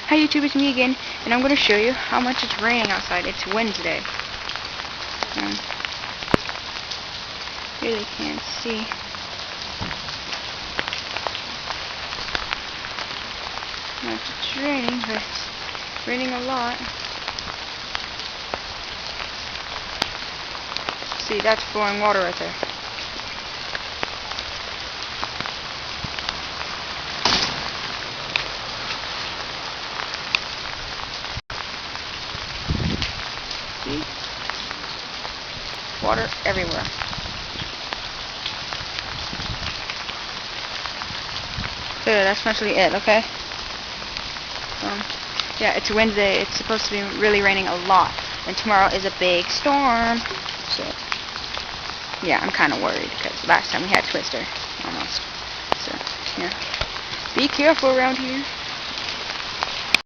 Hi YouTube, it's me again, and I'm going to show you how much it's raining outside. It's Wednesday. Really can't see. Not it's raining, but it's raining a lot. See, that's flowing water right there. See? Water everywhere. So that's mostly it, okay? Yeah, it's Wednesday. It's supposed to be really raining a lot. And tomorrow is a big storm. So, yeah, I'm kind of worried because last time we had Twister. Almost. So, yeah. Be careful around here.